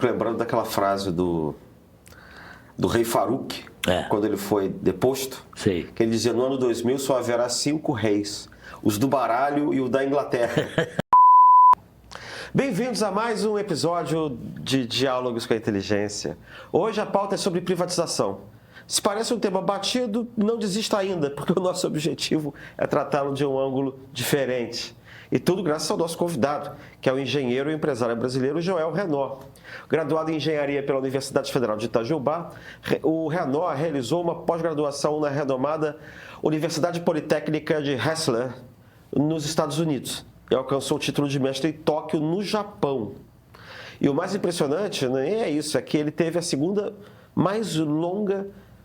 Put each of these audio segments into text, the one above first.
Lembrando daquela frase do rei Farouk, quando ele foi deposto, Sei. que ele dizia: no ano 2000 só haverá 5 reis, os do baralho e o da Inglaterra. Bem-vindos a mais um episódio de Diálogos com a Inteligência. Hoje a pauta é sobre privatização. Se parece um tema batido, não desista ainda, porque o nosso objetivo é tratá-lo de um ângulo diferente. E tudo graças ao nosso convidado, que é o engenheiro e empresário brasileiro Joel Renaud. Graduado em engenharia pela Universidade Federal de Itajubá, o Renaud realizou uma pós-graduação na renomada Universidade Politécnica de Rensselaer, nos Estados Unidos, e alcançou o título de mestre em Tóquio, no Japão. E o mais impressionante nem é isso, é que ele teve a segunda mais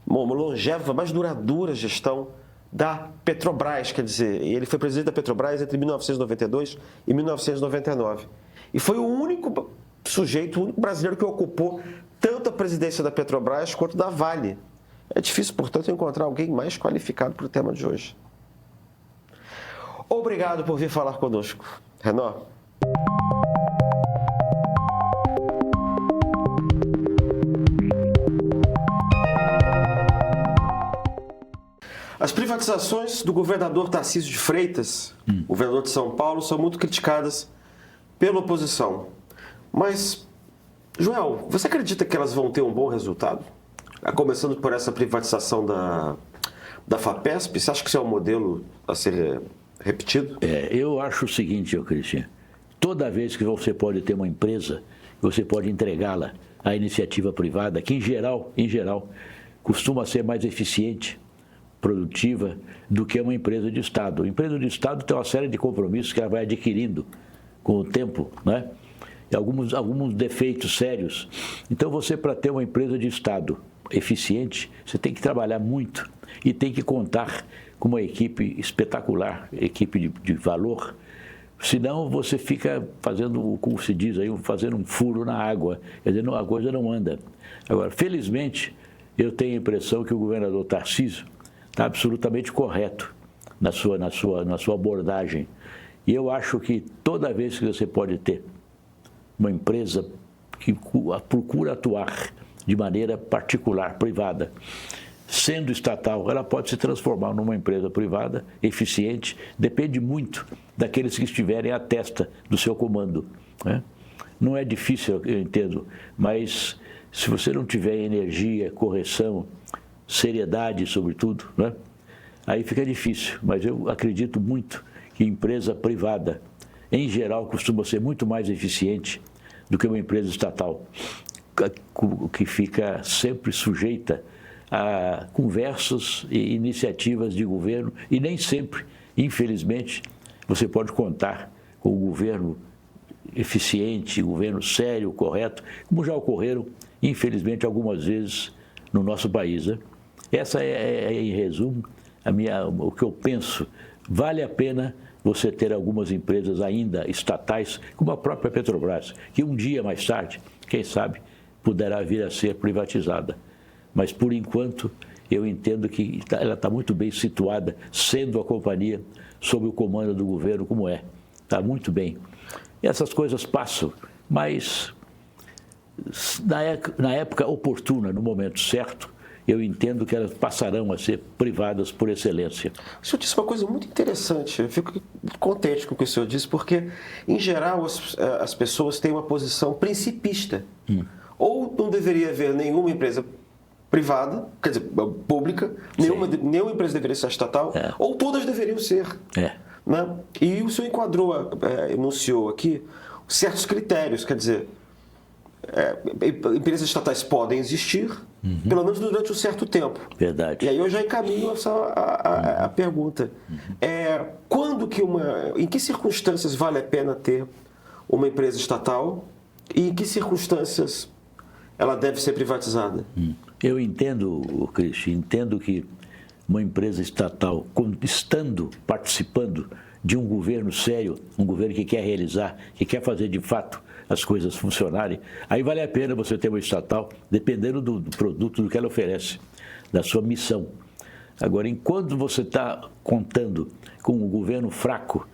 longeva, mais duradoura gestão da Petrobras, quer dizer, ele foi presidente da Petrobras entre 1992 e 1999. E foi o único sujeito, o único brasileiro que ocupou tanto a presidência da Petrobras quanto da Vale. É difícil, portanto, encontrar alguém mais qualificado para o tema de hoje. Obrigado por vir falar conosco, Renaud. As privatizações do governador Tarcísio de Freitas, governador de São Paulo, são muito criticadas pela oposição. Mas, Joel, você acredita que elas vão ter um bom resultado? Começando por essa privatização da FAPESP, você acha que isso é um modelo a ser repetido? Eu acho o seguinte, Cristian, toda vez que você pode ter uma empresa, você pode entregá-la à iniciativa privada, que em geral, costuma ser mais eficiente, produtiva, do que uma empresa de Estado. A empresa de Estado tem uma série de compromissos que ela vai adquirindo com o tempo, né? E alguns defeitos sérios. Então, você, para ter uma empresa de Estado eficiente, você tem que trabalhar muito e tem que contar com uma equipe espetacular, equipe de valor. Senão, você fica fazendo, como se diz aí, fazendo um furo na água. Quer dizer, a coisa não anda. Agora, felizmente, eu tenho a impressão que o governador Tarcísio está absolutamente correto na sua abordagem. E eu acho que toda vez que você pode ter uma empresa que procura atuar de maneira particular, privada, sendo estatal, ela pode se transformar numa empresa privada, eficiente, depende muito daqueles que estiverem à testa do seu comando, né? Não é difícil, eu entendo, mas se você não tiver energia, correção, seriedade, sobretudo, né? Aí fica difícil, mas eu acredito muito que empresa privada, em geral, costuma ser muito mais eficiente do que uma empresa estatal, que fica sempre sujeita a conversas e iniciativas de governo, e nem sempre, infelizmente, você pode contar com o governo eficiente, governo sério, correto, como já ocorreram, infelizmente, algumas vezes no nosso país, né? Essa em resumo, o que eu penso. Vale a pena você ter algumas empresas ainda estatais, como a própria Petrobras, que um dia mais tarde, quem sabe, poderá vir a ser privatizada. Mas, por enquanto, eu entendo que ela está muito bem situada, sendo a companhia sob o comando do governo como é. Está muito bem. Essas coisas passam, mas na época oportuna, no momento certo, eu entendo que elas passarão a ser privadas por excelência. O senhor disse uma coisa muito interessante, eu fico contente com o que o senhor disse, porque, em geral, as pessoas têm uma posição principista. Ou não deveria haver nenhuma empresa privada, quer dizer, pública, nenhuma empresa deveria ser estatal, ou todas deveriam ser. Né? E o senhor enunciou aqui certos critérios, quer dizer, empresas estatais podem existir, pelo menos durante um certo tempo. Verdade. E aí eu já encaminho a pergunta. Em que circunstâncias vale a pena ter uma empresa estatal e em que circunstâncias ela deve ser privatizada? Eu entendo, Cristian, que uma empresa estatal, participando de um governo sério, um governo que quer realizar, que quer fazer de fato as coisas funcionarem, aí vale a pena você ter uma estatal, dependendo do produto, do que ela oferece, da sua missão. Agora, enquanto você está contando com um governo fraco,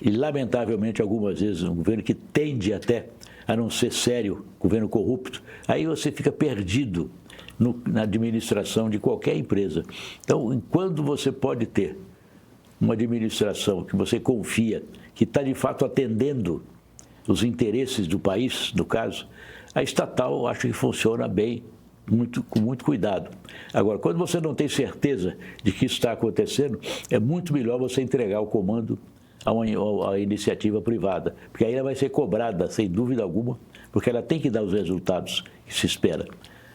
e lamentavelmente algumas vezes um governo que tende até a não ser sério, governo corrupto, aí você fica perdido na administração de qualquer empresa. Então, quando você pode ter uma administração que você confia, que está de fato atendendo os interesses do país, no caso, a estatal acho que funciona bem, com muito cuidado. Agora, quando você não tem certeza de que isso está acontecendo, é muito melhor você entregar o comando à iniciativa privada, porque aí ela vai ser cobrada, sem dúvida alguma, porque ela tem que dar os resultados que se espera.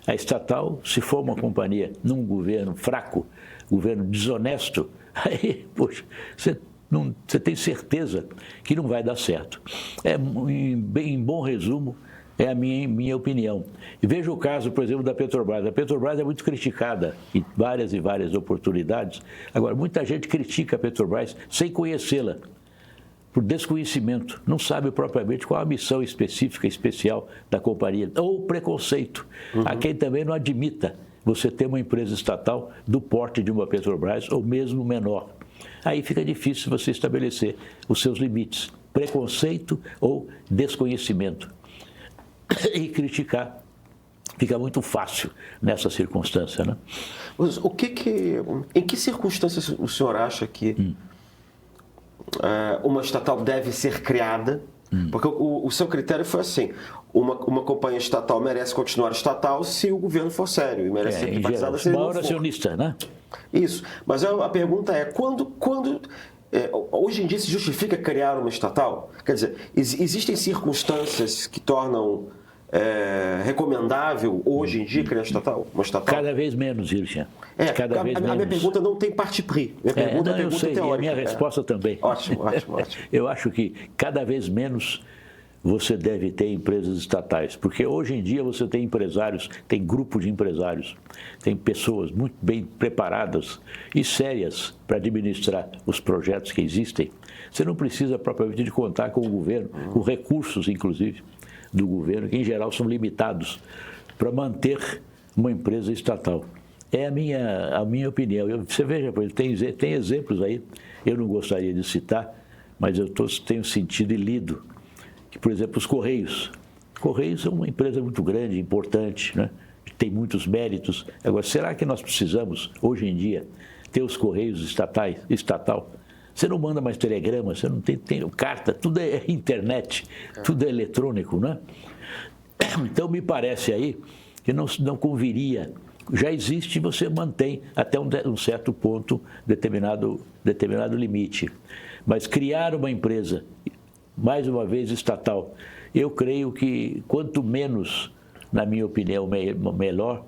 A estatal, se for uma companhia num governo fraco, governo desonesto, aí, poxa, você tem certeza que não vai dar certo. Em bom resumo, é a minha opinião. E veja o caso, por exemplo, da Petrobras. A Petrobras é muito criticada em várias e várias oportunidades. Agora, muita gente critica a Petrobras sem conhecê-la, por desconhecimento, não sabe propriamente qual a missão específica, especial da companhia, ou preconceito. Há quem também não admita você ter uma empresa estatal do porte de uma Petrobras, ou mesmo menor. Aí fica difícil você estabelecer os seus limites, preconceito ou desconhecimento. E criticar fica muito fácil nessa circunstância, né? Mas em que circunstâncias o senhor acha que uma estatal deve ser criada? Porque o seu critério foi assim: uma companhia estatal merece continuar estatal se o governo for sério, e merece ser privatizada se ele não for. Maior acionista, né? Isso. Mas a pergunta é, hoje em dia se justifica criar uma estatal? Quer dizer, existem circunstâncias que tornam recomendável hoje em dia criar uma estatal? Cada vez menos, Irchan. Cada vez menos. A minha pergunta não tem parti pris. Minha pergunta é pergunta teórica. E a minha resposta também. Ótimo. Eu acho que cada vez menos você deve ter empresas estatais, porque hoje em dia você tem empresários, tem grupo de empresários, tem pessoas muito bem preparadas e sérias para administrar os projetos que existem. Você não precisa propriamente de contar com o governo, com recursos, inclusive, do governo, que em geral são limitados, para manter uma empresa estatal. É a minha opinião. Você veja, tem exemplos aí, eu não gostaria de citar, mas eu tenho sentido e lido, que, por exemplo, os Correios. Correios são uma empresa muito grande, importante, né? Tem muitos méritos. Agora, será que nós precisamos, hoje em dia, ter os Correios estatal? Você não manda mais telegrama, você não tem carta, tudo é internet, tudo é eletrônico, né? Então, me parece aí que não conviria. Já existe, você mantém até um certo ponto, determinado limite. Mas criar uma empresa, mais uma vez estatal, eu creio que quanto menos, na minha opinião, melhor,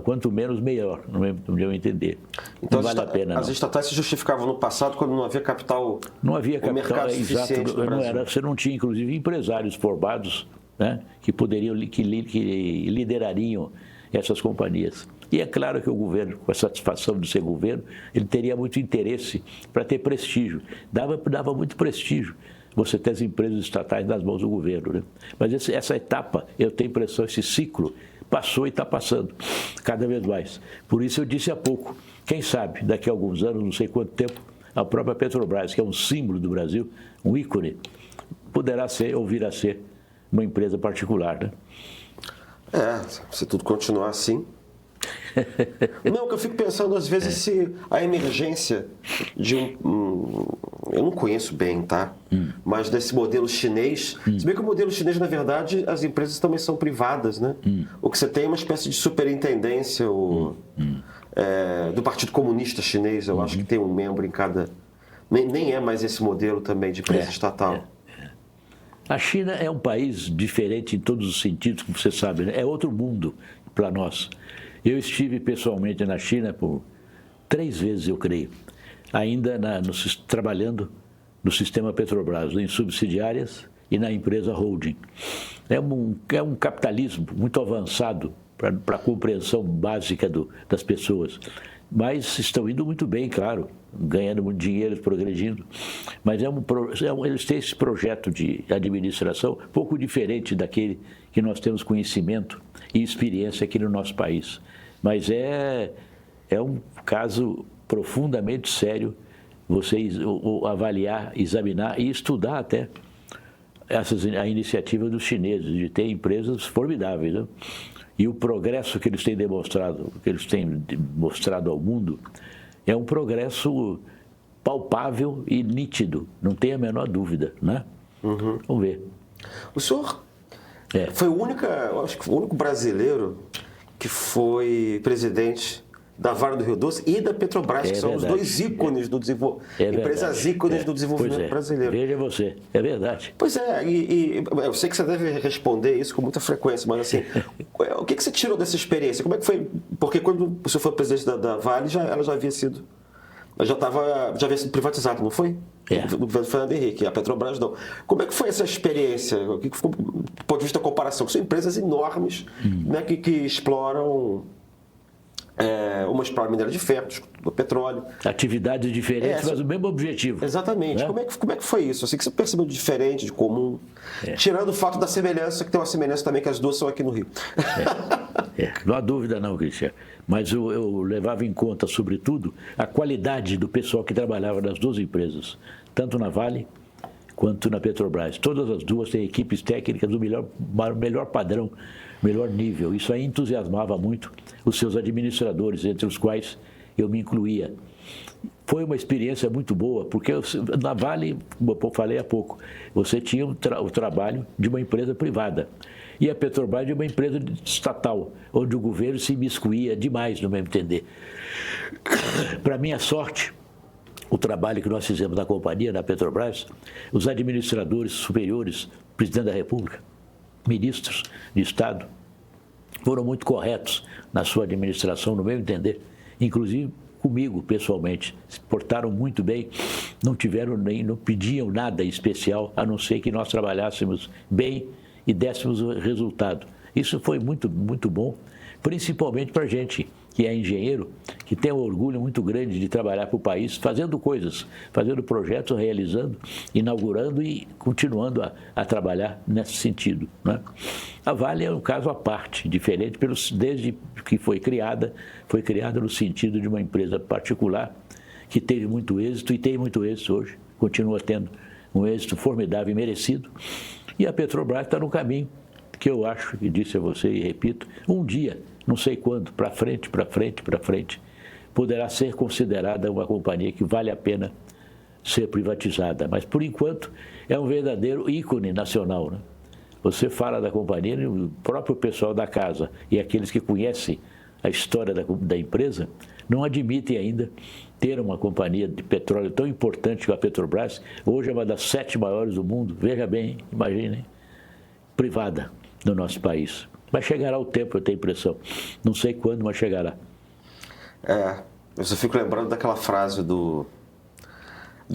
quanto menos, melhor, no meu entender. Então, não vale a pena, as estatais se justificavam no passado quando não havia capital. Não havia capital, mercado suficiente no Brasil. Você não tinha, inclusive, empresários formados, né, que liderariam essas companhias. E é claro que o governo, com a satisfação de ser governo, ele teria muito interesse para ter prestígio. Dava muito prestígio você ter as empresas estatais nas mãos do governo, né? Mas essa etapa, eu tenho a impressão, esse ciclo passou e está passando cada vez mais. Por isso eu disse há pouco, quem sabe, daqui a alguns anos, não sei quanto tempo, a própria Petrobras, que é um símbolo do Brasil, um ícone, poderá ser ou vir a ser uma empresa particular, né? Se tudo continuar assim. Não, que eu fico pensando às vezes se a emergência de eu não conheço bem, tá? Mas desse modelo chinês, se bem que o modelo chinês, na verdade, as empresas também são privadas, né? O que você tem é uma espécie de superintendência do Partido Comunista Chinês, eu acho que tem um membro em cada... Nem é mais esse modelo também de empresa estatal. A China é um país diferente em todos os sentidos, como você sabe, né? É outro mundo para nós. Eu estive pessoalmente na China por 3 vezes, eu creio, ainda trabalhando no sistema Petrobras, em subsidiárias e na empresa holding. É um capitalismo muito avançado para a compreensão básica das pessoas. Mas estão indo muito bem, claro, ganhando muito dinheiro, progredindo. Mas eles têm esse projeto de administração um pouco diferente daquele que nós temos conhecimento e experiência aqui no nosso país. Mas é um caso profundamente sério você avaliar, examinar e estudar até a iniciativa dos chineses de ter empresas formidáveis, né? E o progresso que eles têm mostrado ao mundo é um progresso palpável e nítido, não tem a menor dúvida, né? Vamos ver. O senhor foi acho que foi o único brasileiro que foi presidente da Vale do Rio Doce e da Petrobras, que são os dois ícones do desenvolvimento, empresas ícones do desenvolvimento brasileiro. Veja você, é verdade. Pois é, e eu sei que você deve responder isso com muita frequência, mas assim, o que você tirou dessa experiência? Como é que foi? Porque quando o senhor foi presidente da Vale, ela já havia sido privatizada, não foi? No governo Fernando Henrique, a Petrobras não. Como é que foi essa experiência? O que ficou, do ponto de vista da comparação? São empresas enormes, né, que exploram... uma explora minério de ferro, do petróleo. Atividades diferentes, mas o mesmo objetivo. Exatamente. Né? Como é que foi isso? Assim, que você percebeu de diferente, de comum? Tirando o fato da semelhança, que tem uma semelhança também, que as duas são aqui no Rio. Não há dúvida não, Cristian. Mas eu levava em conta, sobretudo, a qualidade do pessoal que trabalhava nas duas empresas, tanto na Vale quanto na Petrobras. Todas as duas têm equipes técnicas do melhor padrão, melhor nível. Isso aí entusiasmava muito os seus administradores, entre os quais eu me incluía. Foi uma experiência muito boa, porque na Vale, como eu falei há pouco, você tinha o trabalho de uma empresa privada. E a Petrobras de uma empresa estatal, onde o governo se imiscuía demais, no meu entender. Para minha sorte, o trabalho que nós fizemos na companhia, na Petrobras, os administradores superiores, presidente da República, ministros de Estado, foram muito corretos na sua administração, no meu entender, inclusive comigo pessoalmente, se portaram muito bem, não pediam nada especial, a não ser que nós trabalhássemos bem e dessemos o resultado. Isso foi muito, muito bom, principalmente para a gente que é engenheiro, que tem um orgulho muito grande de trabalhar para o país, fazendo coisas, fazendo projetos, realizando, inaugurando e continuando a trabalhar nesse sentido, né? A Vale é um caso à parte, diferente, desde que foi criada no sentido de uma empresa particular que teve muito êxito e tem muito êxito hoje, continua tendo um êxito formidável e merecido. E a Petrobras está no caminho que eu acho, e disse a você e repito, um dia, não sei quando, para frente, poderá ser considerada uma companhia que vale a pena ser privatizada. Mas, por enquanto, é um verdadeiro ícone nacional, né? Você fala da companhia, o próprio pessoal da casa e aqueles que conhecem a história da empresa não admitem ainda ter uma companhia de petróleo tão importante como a Petrobras. Hoje é uma das 7 maiores do mundo, veja bem, imaginem, privada no nosso país. Mas chegará o tempo, eu tenho impressão. Não sei quando, mas chegará. Eu só fico lembrando daquela frase do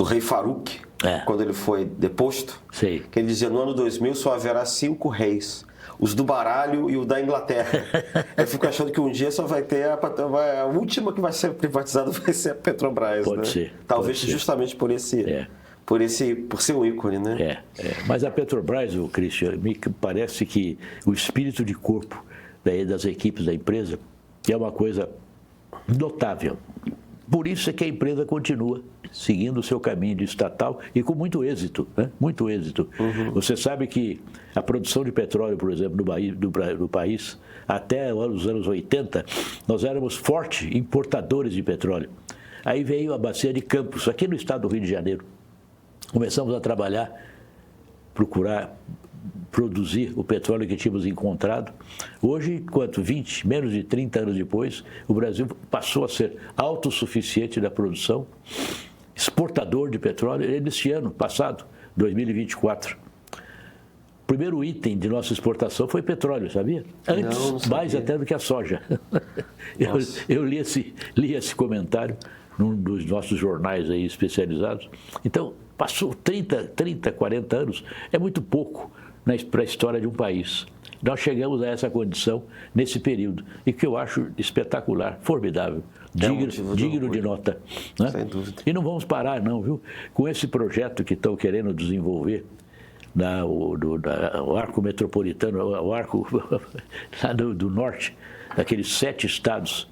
rei Farouk, quando ele foi deposto, Sei. que ele dizia, no ano 2000 só haverá 5 reis, os do baralho e o da Inglaterra. Eu fico achando que um dia só vai ter a última que vai ser privatizada vai ser a Petrobras. Pode né? ser. Talvez pode justamente por esse... Por ser um ícone, né? Mas a Petrobras, Cristian, me parece que o espírito de corpo das equipes da empresa é uma coisa notável. Por isso é que a empresa continua seguindo o seu caminho de estatal e com muito êxito, né? Muito êxito. Você sabe que a produção de petróleo, por exemplo, no país, até os anos 80, nós éramos fortes importadores de petróleo. Aí veio a bacia de Campos, aqui no estado do Rio de Janeiro. Começamos a trabalhar, procurar produzir o petróleo que tínhamos encontrado. Hoje, menos de 30 anos depois, o Brasil passou a ser autossuficiente na produção, exportador de petróleo. Neste ano passado, 2024, o primeiro item de nossa exportação foi petróleo, sabia? Antes, mais até do que a soja. Eu li esse comentário num dos nossos jornais aí especializados. Então, passou 40 anos, é muito pouco para a história de um país. Nós chegamos a essa condição nesse período, e que eu acho espetacular, formidável, digno de nota. Né? Sem dúvida. E não vamos parar não, viu? Com esse projeto que estão querendo desenvolver, o arco metropolitano, o arco lá do norte, daqueles 7 estados,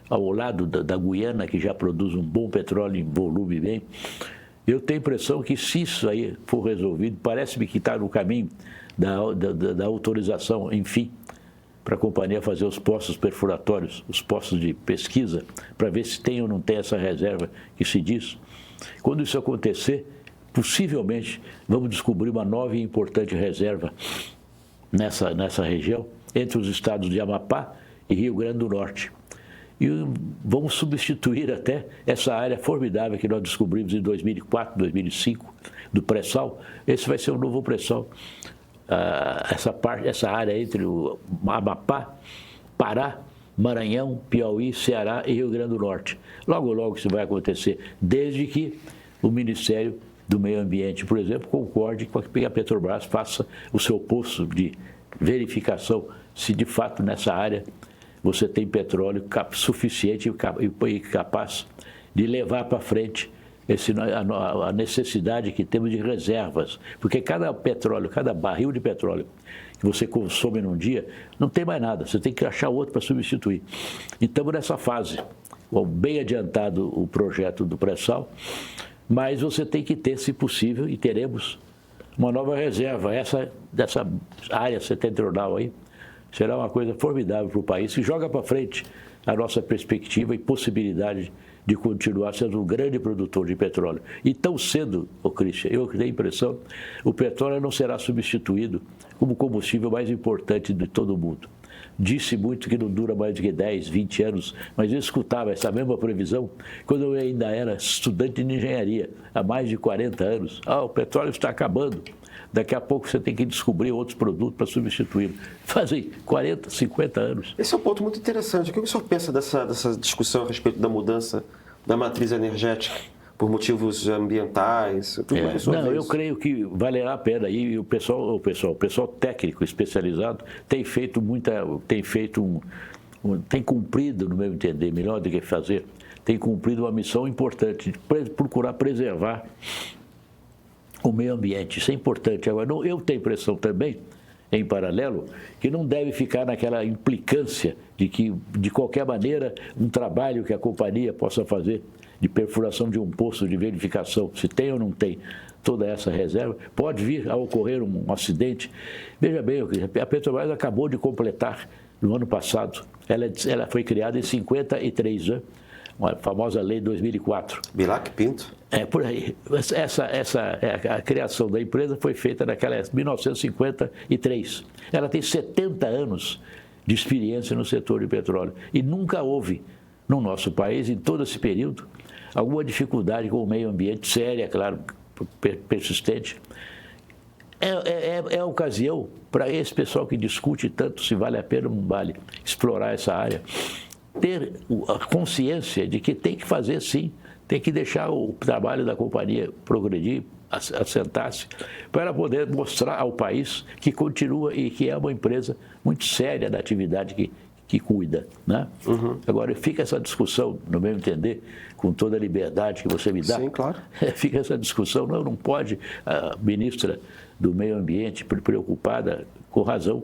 ao lado da Guiana, que já produz um bom petróleo em volume bem. Eu tenho a impressão que, se isso aí for resolvido, parece-me que está no caminho da autorização, enfim, para a companhia fazer os poços perfuratórios, os poços de pesquisa, para ver se tem ou não tem essa reserva que se diz. Quando isso acontecer, possivelmente vamos descobrir uma nova e importante reserva nessa região, entre os estados de Amapá e Rio Grande do Norte. E vamos substituir até essa área formidável que nós descobrimos em 2004, 2005, do pré-sal. Esse vai ser o novo pré-sal. Essa área entre o Amapá, Pará, Maranhão, Piauí, Ceará e Rio Grande do Norte. Logo, logo isso vai acontecer, desde que o Ministério do Meio Ambiente, por exemplo, concorde com que a Petrobras faça o seu posto de verificação se de fato nessa área você tem petróleo suficiente e capaz de levar para frente a necessidade que temos de reservas. Porque cada petróleo, cada barril de petróleo que você consome num dia, não tem mais nada, você tem que achar outro para substituir. Então, nessa fase, bem adiantado o projeto do pré-sal, mas você tem que ter, se possível, e teremos, uma nova reserva. Dessa área setentrional aí será uma coisa formidável para o país, que joga para frente a nossa perspectiva e possibilidade de continuar sendo um grande produtor de petróleo. E tão cedo, Christian, eu tenho a impressão, o petróleo não será substituído como combustível mais importante de todo o mundo. Disse muito que não dura mais do que 10, 20 anos, mas eu escutava essa mesma previsão quando eu ainda era estudante de engenharia, há mais de 40 anos. O petróleo está acabando. Daqui a pouco você tem que descobrir outros produtos para substituí-lo. Fazem 40, 50 anos. Esse é um ponto muito interessante. O que o senhor pensa dessa discussão a respeito da mudança da matriz energética por motivos ambientais? Eu creio que valerá a pena. E o pessoal técnico especializado tem cumprido, no meu entender, melhor do que fazer, tem cumprido uma missão importante de procurar preservar o meio ambiente. Isso é importante. Agora, eu tenho a impressão também, em paralelo, que não deve ficar naquela implicância de que, de qualquer maneira, um trabalho que a companhia possa fazer de perfuração de um poço de verificação, se tem ou não tem toda essa reserva, pode vir a ocorrer um acidente. Veja bem, a Petrobras acabou de completar, no ano passado, ela foi criada em 53, né? A famosa Lei 2004. Bilac Pinto. Por aí. A criação da empresa foi feita naquela 1953. Ela tem 70 anos de experiência no setor de petróleo. E nunca houve, no nosso país, em todo esse período, alguma dificuldade com o meio ambiente, séria, claro, persistente. É a ocasião para esse pessoal que discute tanto se vale a pena ou não vale explorar essa área, ter a consciência de que tem que fazer sim, tem que deixar o trabalho da companhia progredir, assentar-se, para poder mostrar ao país que continua e que é uma empresa muito séria da atividade que cuida, né? Uhum. Agora, fica essa discussão, no meu entender, com toda a liberdade que você me dá. Sim, claro. Fica essa discussão, não pode a ministra do Meio Ambiente, preocupada, com razão,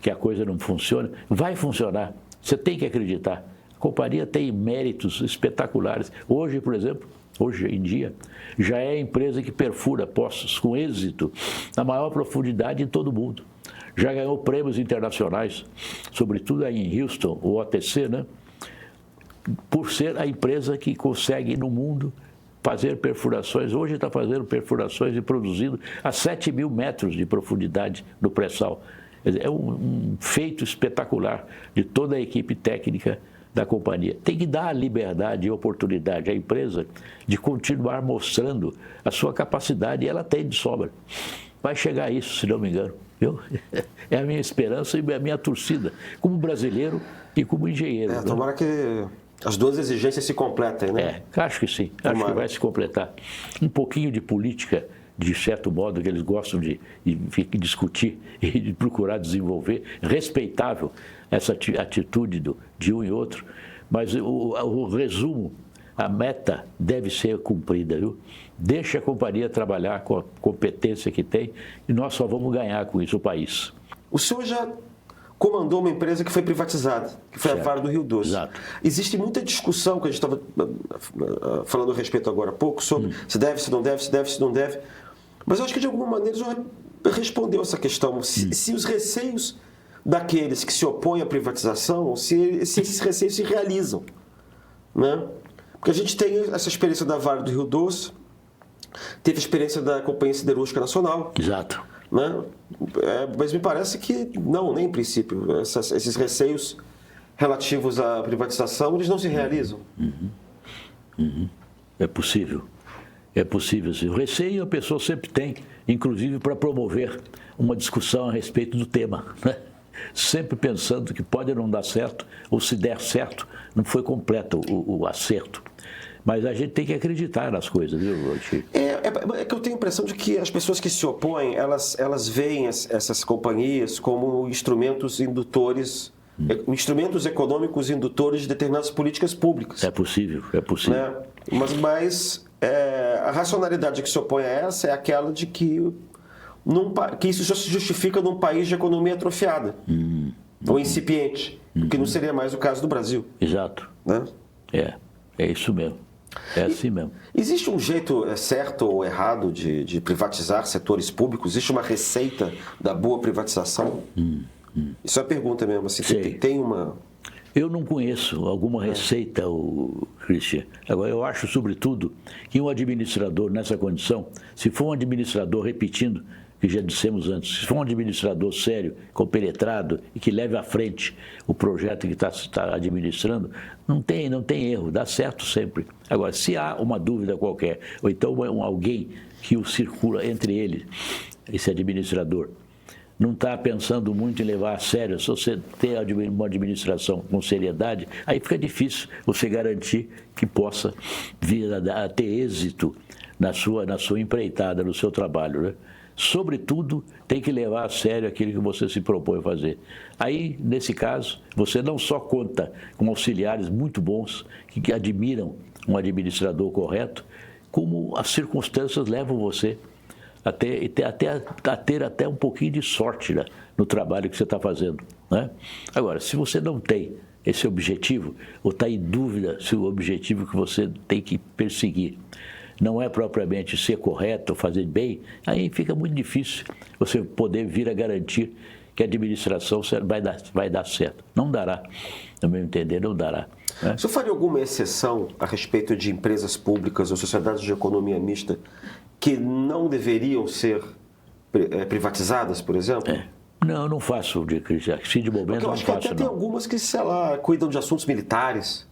que a coisa não funciona. Vai funcionar, você tem que acreditar. A companhia tem méritos espetaculares. Hoje, por exemplo, hoje em dia, já é a empresa que perfura poços com êxito na maior profundidade em todo o mundo. Já ganhou prêmios internacionais, sobretudo aí em Houston, o OTC, né? Por ser a empresa que consegue no mundo fazer perfurações. Hoje está fazendo perfurações e produzindo a 7.000 metros de profundidade no pré-sal. É um feito espetacular de toda a equipe técnica da companhia. Tem que dar a liberdade e oportunidade à empresa de continuar mostrando a sua capacidade, e ela tem de sobra. Vai chegar a isso, se não me engano. Viu? É a minha esperança e a minha torcida, como brasileiro e como engenheiro. Tomara que as duas exigências se completem, né? Acho que sim, acho que vai se completar. Um pouquinho de política, de certo modo, que eles gostam de discutir e de procurar desenvolver, respeitável essa atitude de um e outro, mas o resumo, a meta deve ser cumprida, viu? Deixa a companhia trabalhar com a competência que tem e nós só vamos ganhar com isso o país. O senhor já comandou uma empresa que foi privatizada, que foi a Certo. Vale do Rio Doce. Exato. Existe muita discussão, que a gente estava falando a respeito agora há pouco, sobre se deve, se não deve, se deve, se não deve. Mas eu acho que de alguma maneira já respondeu essa questão. Se os receios daqueles que se opõem à privatização, se esses receios se realizam. Né? Porque a gente tem essa experiência da Vale do Rio Doce, teve a experiência da Companhia Siderúrgica Nacional. Exato. Né? Mas me parece que não, nem em princípio. Esses receios relativos à privatização, eles não se realizam. É possível. É possível. Sim. O receio a pessoa sempre tem, inclusive para promover uma discussão a respeito do tema. Né? Sempre pensando que pode não dar certo, ou se der certo, não foi completo o acerto. Mas a gente tem que acreditar nas coisas, viu, Chico? É que eu tenho a impressão de que as pessoas que se opõem, elas veem essas companhias como instrumentos indutores, instrumentos econômicos indutores de determinadas políticas públicas. É possível, é possível. Né? Mas a racionalidade que se opõe a essa é aquela de que isso já se justifica num país de economia atrofiada, ou incipiente, o que não seria mais o caso do Brasil. Exato. Né? É isso mesmo. É assim mesmo. Existe um jeito certo ou errado de privatizar setores públicos? Existe uma receita da boa privatização? Isso é a pergunta mesmo. Assim, tem uma... Eu não conheço alguma receita, Christian. Agora, eu acho, sobretudo, que um administrador nessa condição, se for um administrador, repetindo, que já dissemos antes, se for um administrador sério, compenetrado e que leve à frente o projeto que está administrando, não tem erro, dá certo sempre. Agora, se há uma dúvida qualquer, ou então alguém que o circula entre ele, esse administrador, não está pensando muito em levar a sério, se você tem uma administração com seriedade, aí fica difícil você garantir que possa vir a ter êxito na sua empreitada, no seu trabalho, né? Sobretudo, tem que levar a sério aquilo que você se propõe a fazer. Aí, nesse caso, você não só conta com auxiliares muito bons, que admiram um administrador correto, como as circunstâncias levam você a ter até um pouquinho de sorte, né, no trabalho que você está fazendo. Né? Agora, se você não tem esse objetivo, ou está em dúvida se o objetivo que você tem que perseguir não é propriamente ser correto, fazer bem, aí fica muito difícil você poder vir a garantir que a administração vai dar certo. Não dará, no meu entender, não dará. Né? O senhor faria alguma exceção a respeito de empresas públicas ou sociedades de economia mista que não deveriam ser privatizadas, por exemplo? Não, eu não faço, assim de momento eu acho que até tem algumas que, sei lá, cuidam de assuntos militares.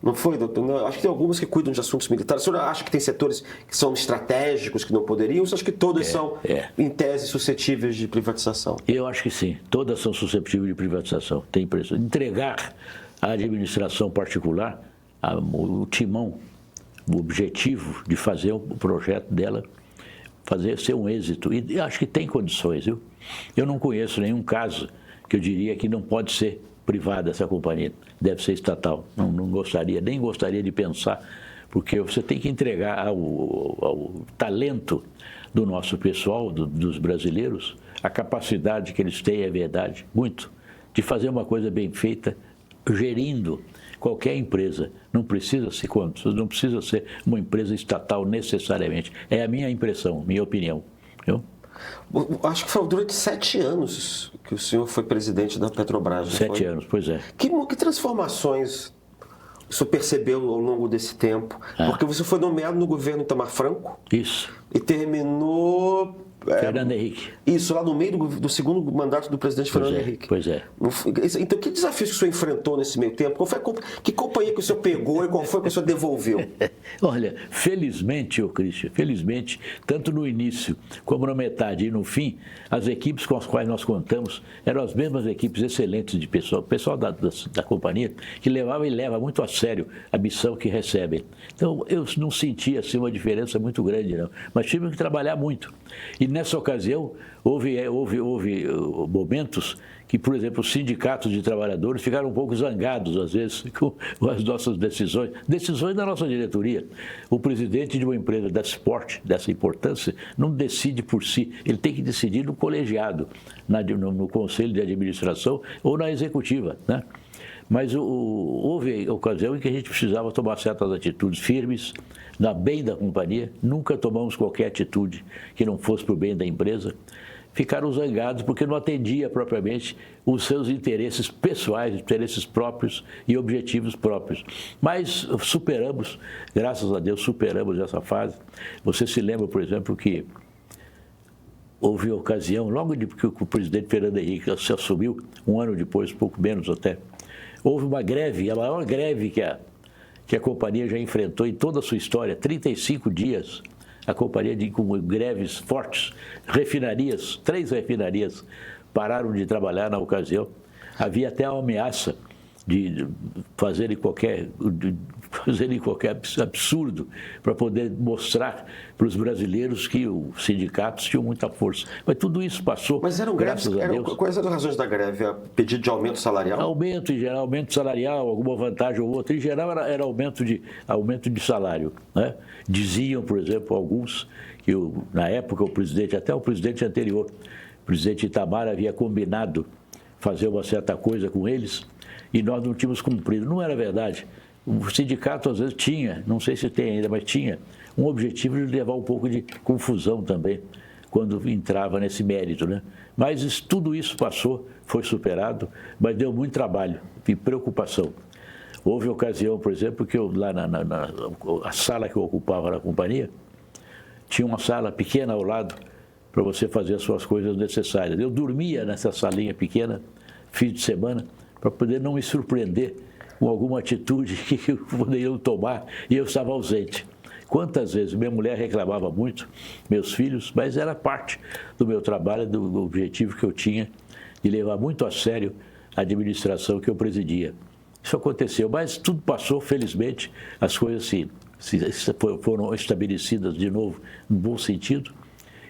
Não foi, doutor? Não, acho que tem algumas que cuidam de assuntos militares. O senhor acha que tem setores que são estratégicos, que não poderiam? Ou você acha que todas são, em tese, suscetíveis de privatização? Eu acho que sim. Todas são suscetíveis de privatização. Tem impressão. Entregar à administração particular o timão, o objetivo de fazer o projeto dela ser um êxito. E acho que tem condições, viu? Eu não conheço nenhum caso que eu diria que não pode ser privada essa companhia, deve ser estatal. Nem gostaria de pensar, porque você tem que entregar ao talento do nosso pessoal, dos brasileiros, a capacidade que eles têm, é verdade, muito, de fazer uma coisa bem feita, gerindo qualquer empresa. Não precisa ser uma empresa estatal necessariamente. É a minha impressão, minha opinião. Viu? Acho que foi durante 7 anos que o senhor foi presidente da Petrobras. 7 anos, pois é. Que transformações o senhor percebeu ao longo desse tempo? Porque você foi nomeado no governo Itamar Franco. Isso. E terminou... Fernando Henrique. Isso, lá no meio do segundo mandato do presidente Fernando Henrique. Pois é. Então, que desafios que o senhor enfrentou nesse meio tempo? Que companhia que o senhor pegou e qual foi que o senhor devolveu? Olha, felizmente, Christian, felizmente, tanto no início como na metade e no fim, as equipes com as quais nós contamos eram as mesmas equipes excelentes de pessoal da companhia, que levava e leva muito a sério a missão que recebem. Então, eu não senti assim uma diferença muito grande, não. Mas Nós tivemos que trabalhar muito. E nessa ocasião, houve momentos que, por exemplo, os sindicatos de trabalhadores ficaram um pouco zangados, às vezes, com as nossas decisões da nossa diretoria. O presidente de uma empresa desse porte, dessa importância, não decide por si, ele tem que decidir no colegiado, no conselho de administração ou na executiva, né? Mas houve ocasião em que a gente precisava tomar certas atitudes firmes, na bem da companhia, nunca tomamos qualquer atitude que não fosse para o bem da empresa. Ficaram zangados porque não atendia propriamente os seus interesses pessoais, interesses próprios e objetivos próprios. Mas superamos, graças a Deus, superamos essa fase. Você se lembra, por exemplo, que houve ocasião, logo depois que o presidente Fernando Henrique se assumiu, um ano depois, pouco menos até, houve uma greve, a maior greve que a companhia já enfrentou em toda a sua história, 35 dias. A companhia com greves fortes, refinarias, 3 refinarias pararam de trabalhar na ocasião. Havia até a ameaça de fazerem qualquer absurdo para poder mostrar para os brasileiros que os sindicatos tinham muita força. Mas tudo isso passou. Mas eram greves, quais eram as razões da greve? Pedido de aumento salarial? Aumento, em geral, aumento salarial, alguma vantagem ou outra. Em geral, era aumento de salário, né? Diziam, por exemplo, alguns, que na época até o presidente anterior, o presidente Itamar, havia combinado fazer uma certa coisa com eles e nós não tínhamos cumprido. Não era verdade. O sindicato, às vezes, tinha, não sei se tem ainda, mas tinha um objetivo de levar um pouco de confusão também, quando entrava nesse mérito, né? Mas tudo isso passou, foi superado, mas deu muito trabalho e preocupação. Houve ocasião, por exemplo, que a sala que eu ocupava na companhia, tinha uma sala pequena ao lado para você fazer as suas coisas necessárias. Eu dormia nessa salinha pequena, fim de semana, para poder não me surpreender com alguma atitude que poderiam tomar e eu estava ausente. Quantas vezes minha mulher reclamava muito, meus filhos, mas era parte do meu trabalho, do objetivo que eu tinha de levar muito a sério a administração que eu presidia. Isso aconteceu, mas tudo passou, felizmente, as coisas foram estabelecidas de novo no bom sentido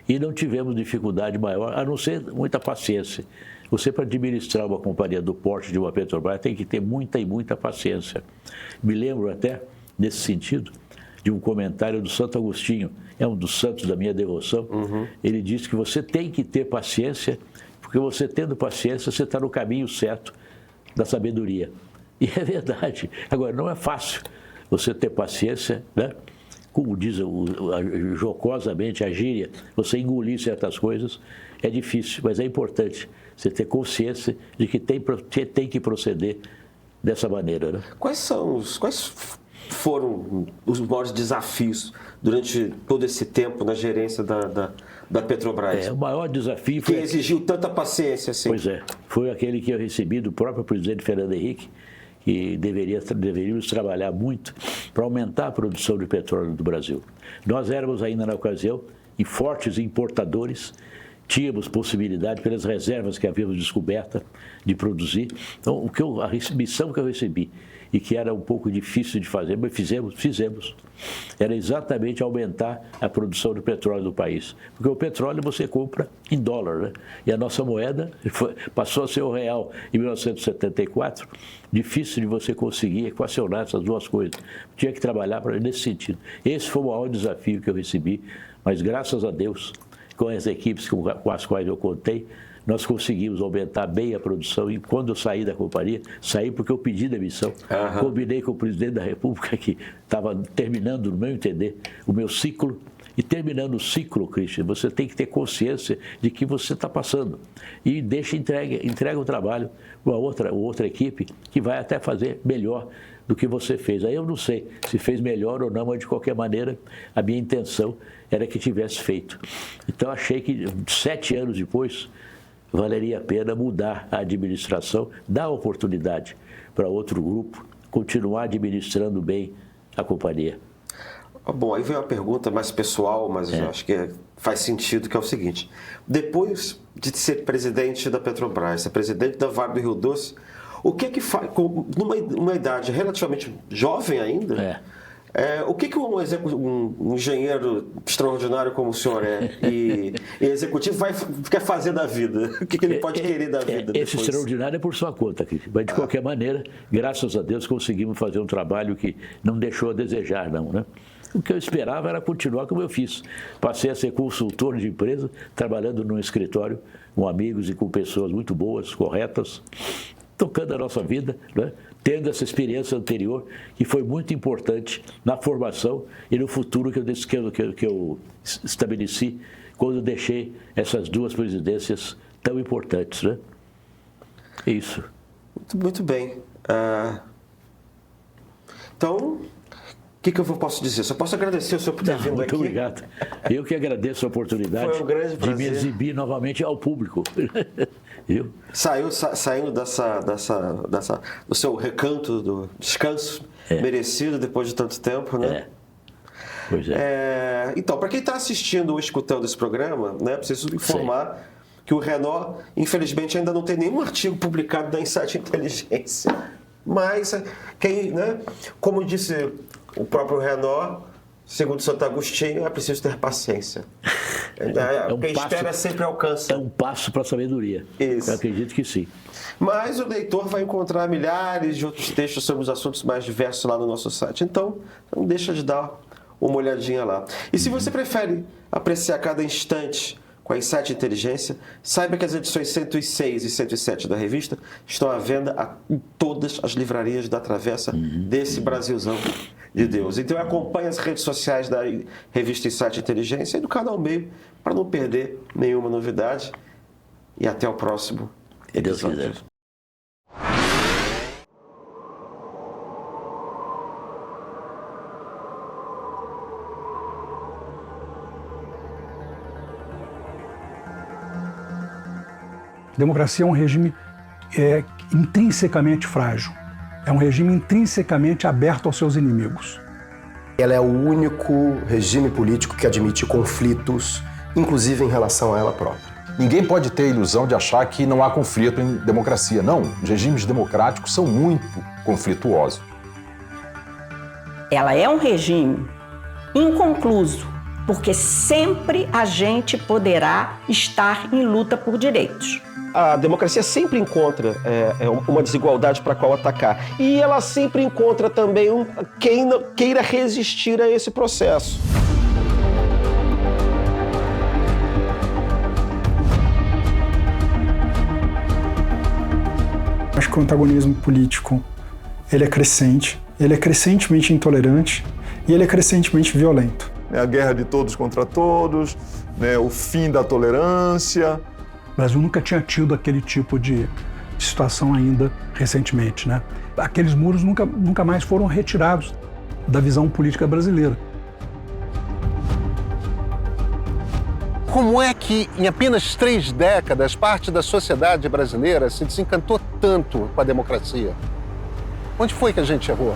e não tivemos dificuldade maior, a não ser muita paciência. Você, para administrar uma companhia do porte de uma Petrobras, tem que ter muita e muita paciência. Me lembro até, nesse sentido, de um comentário do Santo Agostinho, é um dos santos da minha devoção. Ele disse que você tem que ter paciência, porque você tendo paciência, você está no caminho certo da sabedoria. E é verdade. Agora, não é fácil você ter paciência, né? Como diz jocosamente a gíria, você engolir certas coisas é difícil, mas é importante você ter consciência de que tem que proceder dessa maneira, né? Quais foram os maiores desafios durante todo esse tempo na gerência da Petrobras? O maior desafio foi... Que exigiu tanta paciência assim. Pois é, foi aquele que eu recebi do próprio presidente Fernando Henrique, que deveríamos trabalhar muito para aumentar a produção de petróleo do Brasil. Nós éramos ainda na ocasião fortes importadores, tínhamos possibilidade, pelas reservas que havíamos descoberta, de produzir. Então, a missão que eu recebi, e que era um pouco difícil de fazer, mas fizemos. Era exatamente aumentar a produção de petróleo do país. Porque o petróleo você compra em dólar, né? E a nossa moeda passou a ser o real em 1974. Difícil de você conseguir equacionar essas duas coisas. Tinha que trabalhar nesse sentido. Esse foi o maior desafio que eu recebi, mas graças a Deus, com as equipes com as quais eu contei, nós conseguimos aumentar bem a produção e quando eu saí da companhia, saí porque eu pedi demissão, combinei com o presidente da República que estava terminando, no meu entender, o meu ciclo. E terminando o ciclo, Christian, você tem que ter consciência de que você está passando. E entrega o trabalho para outra equipe que vai até fazer melhor do que você fez. Aí eu não sei se fez melhor ou não, mas de qualquer maneira a minha intenção era que tivesse feito. Então achei que 7 anos depois valeria a pena mudar a administração, dar oportunidade para outro grupo continuar administrando bem a companhia. Bom, aí vem uma pergunta mais pessoal, mas eu acho que faz sentido, que é o seguinte. Depois de ser presidente da Petrobras, ser presidente da Vale do Rio Doce, o que é que faz, numa idade relativamente jovem ainda, O que um engenheiro extraordinário como o senhor e executivo quer fazer da vida? O que ele pode querer da vida? Esse extraordinário é por sua conta, Cristian. Mas, de qualquer maneira, graças a Deus, conseguimos fazer um trabalho que não deixou a desejar, não, né? O que eu esperava era continuar como eu fiz. Passei a ser consultor de empresa, trabalhando num escritório com amigos e com pessoas muito boas, corretas, tocando a nossa vida, né? Tendo essa experiência anterior, que foi muito importante na formação e no futuro que eu estabeleci quando deixei essas duas presidências tão importantes, né? É isso. Muito bem. Então, o que eu posso dizer? Só posso agradecer o senhor por ter vindo muito aqui. Muito obrigado. Eu que agradeço a oportunidade Foi um grande de me prazer. exibir novamente ao público. Saindo do seu recanto, do descanso merecido depois de tanto tempo, né? Pois é. Então, para quem está assistindo ou escutando esse programa, né, preciso informar que o Renault, infelizmente, ainda não tem nenhum artigo publicado da Insight Inteligência. Mas, como disse o próprio Renault, segundo Santo Agostinho, é preciso ter paciência. Quem espera sempre alcança. É um passo para a sabedoria. Isso. Eu acredito que sim. Mas o leitor vai encontrar milhares de outros textos sobre os assuntos mais diversos lá no nosso site. Então, não deixa de dar uma olhadinha lá. E se você prefere apreciar cada instante com a Insight Inteligência, saiba que as edições 106 e 107 da revista estão à venda em todas as livrarias da travessa desse Brasilzão de Deus. Então acompanhe as redes sociais da revista Insight Inteligência e do canal Meio para não perder nenhuma novidade. E até o próximo episódio. Deus quiser. A democracia é um regime intrinsecamente frágil. É um regime intrinsecamente aberto aos seus inimigos. Ela é o único regime político que admite conflitos, inclusive em relação a ela própria. Ninguém pode ter a ilusão de achar que não há conflito em democracia. Não, os regimes democráticos são muito conflituosos. Ela é um regime inconcluso, porque sempre a gente poderá estar em luta por direitos. A democracia sempre encontra uma desigualdade para a qual atacar. E ela sempre encontra também quem queira resistir a esse processo. Acho que o antagonismo político ele é crescente, ele é crescentemente intolerante e ele é crescentemente violento. A guerra de todos contra todos, o fim da tolerância. O Brasil nunca tinha tido aquele tipo de situação ainda recentemente, né? Aqueles muros nunca mais foram retirados da visão política brasileira. Como é que, em apenas 3 décadas, parte da sociedade brasileira se desencantou tanto com a democracia? Onde foi que a gente errou?